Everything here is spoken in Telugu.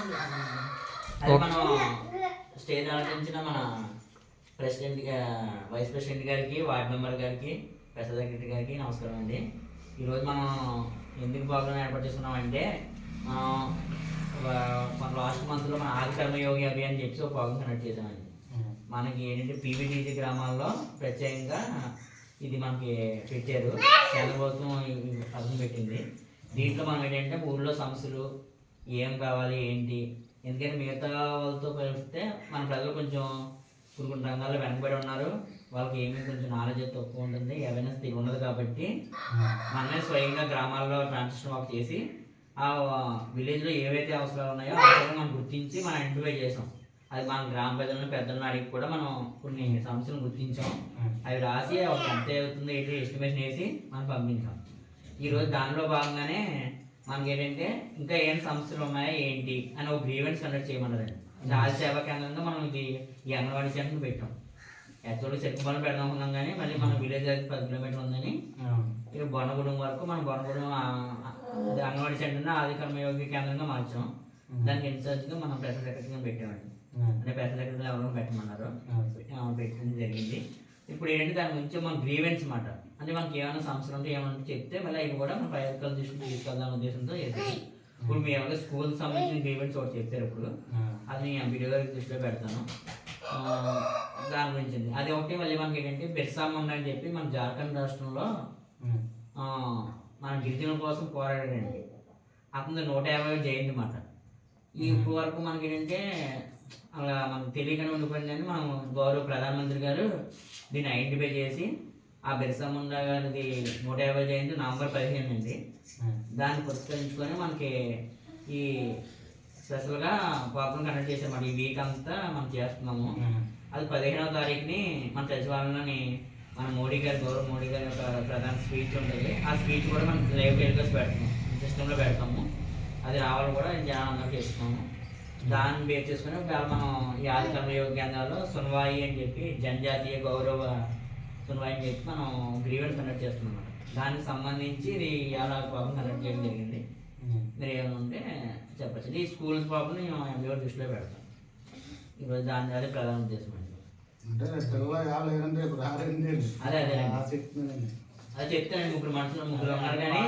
అది మనం స్టేజ్ అలంకరించిన మన ప్రెసిడెంట్ వైస్ ప్రెసిడెంట్ గారికి, వార్డ్ మెంబర్ గారికి, ప్రసాద్ సెక్రటరీ గారికి నమస్కారం అండి. ఈరోజు మనం ఎందుకు ప్రోగ్రామ్ ఏర్పాటు చేసుకున్నామంటే మన లాస్ట్ మంత్లో మన ఆది కర్మయోగి అభియాన్ చెప్పి ఒక ప్రోగ్రామ్ కండక్ట్ చేసామండి. మనకి ఏంటంటే పీవీటీసీ గ్రామాల్లో ప్రత్యేకంగా ఇది మనకి పెట్టారు, కేంద్ర ప్రభుత్వం పథకం పెట్టింది. దీంట్లో మనం ఏంటంటే ఊళ్ళో సమస్యలు ఏం కావాలి ఏంటి, ఎందుకంటే మిగతా వాళ్ళతో కలిపితే మన ప్రజలు కొంచెం కొన్ని రంగాల్లో వెనకబడి ఉన్నారు, వాళ్ళకి ఏమీ కొంచెం నాలెడ్జ్ తక్కువ ఉంటుంది, అవేర్నెస్ ఉండదు. కాబట్టి మనమే స్వయంగా గ్రామాల్లో ట్రాన్సిషన్ వాక్ చేసి ఆ విలేజ్లో ఏవైతే అవసరాలు ఉన్నాయో అవసరం మనం గుర్తించి మనం ఐడెంటిఫై చేసాం. అది మన గ్రామ ప్రజలను పెద్దలను అడిగి కూడా మనం కొన్ని సమస్యలను గుర్తించాం. అవి రాసి ఒక ఎంత అవుతుందో ఏంటి ఎస్టిమేషన్ వేసి మనం పంపించాం. ఈరోజు దానిలో భాగంగానే మనకి ఏంటంటే ఇంకా ఏం సమస్యలు ఉన్నాయో ఏంటి అని ఒక గ్రీవెన్స్ కండక్ట్ చేయమన్నారండి. ఆది సేవా కేంద్రంగా మనం ఇది ఈ అంగన్వాడీ సెంటర్ పెట్టాం. యాక్చువల్గా చెక్కుబడి పెడదాం అనుకున్నాం, కానీ మళ్ళీ మన విలేజ్ 10 కిలోమీటర్లు ఉందని ఇక బొన్నగూడెం వరకు మనం బొన్నగూడెం అంగన్వాడీ సెంటర్ని ఆది కర్మయోగి కేంద్రంగా మార్చాం. దానికి ఇన్ఛార్జ్గా మనం ప్రసాద్ సెక్రటరీగా పెట్టామండి. అంటే ప్రసాద్ సెక్రటరీ ఎవరో పెట్టమన్నారు, పెట్టడం జరిగింది. ఇప్పుడు ఏంటంటే దాని గురించి మన గ్రీవెన్స్ మాట, అంటే మనకి ఏమైనా సమస్యలు ఉంటే ఏమైనా చెప్తే మళ్ళీ అవి కూడా మన ప్రయత్నాలు తీసుకెళ్దాం ఉద్దేశంతో చేస్తాం. ఇప్పుడు మీ ఏమైనా స్కూల్కి సంబంధించిన గ్రీవెన్స్ ఒకటి చెప్పారు, ఇప్పుడు అది నేను వీడియో గారికి దృష్టిలో పెడతాను. దాని గురించి అది ఒకటి. మళ్ళీ మనకి ఏంటంటే బిర్సా ముండా అని చెప్పి మన జార్ఖండ్ రాష్ట్రంలో మన గిరిజనుల కోసం పోరాడాడండి. అతను 150 జయంతి మాట. ఇప్పుడు వరకు మనకి ఏంటంటే అలా మనకు తెలియకనే ఉండిపోయిందని మనం గౌరవ ప్రధానమంత్రి గారు దీన్ని ఐడెంటిఫై చేసి ఆ బిర్సా ముండా గారిది 150 జయంతి నవంబర్ 15 అండి. దాన్ని పురస్కరించుకొని మనకి ఈ స్పెషల్గా ప్రోగ్రామ్ కండక్ట్ చేసామండి. ఈ వీక్ అంతా మనం చేస్తున్నాము. అది 15వ తారీఖుని మన సచివాలయంలోని మన మోడీ గారు, గౌరవ మోడీ గారి యొక్క ప్రధాన స్పీచ్ ఉంటుంది. ఆ స్పీచ్ కూడా మనం లైవ్ టెలికాస్ట్ పెడతాము, సిస్టంలో పెడతాము. అది రావాలి కూడా జనాలందరూ చేస్తున్నాము. దాన్ని బేస్ చేసుకుని మనం ఈ ఆది కర్మయోగ కేంద్రాల్లో సున్వాయి అని చెప్పి జనజాతీయ గౌరవ సున్వాయి అని చెప్పి మనం గ్రీవెన్స్ కండక్ట్ చేస్తున్నాం అన్నమాట. దానికి సంబంధించి ఇది ఇలా ప్రాబ్లం కండక్ట్ చేయడం జరిగింది. మీరు ఏమైనా ఉంటే చెప్పచ్చు. ఈ స్కూల్స్ ప్రాబ్లం నేను ఎంబీఓ దృష్టిలో పెడతాను. ఈరోజు దాని అదే ప్రధాన ఉద్దేశం అండి. అదే అదే అది చెప్తానండి. ముగ్గురు ఉన్నారు కానీ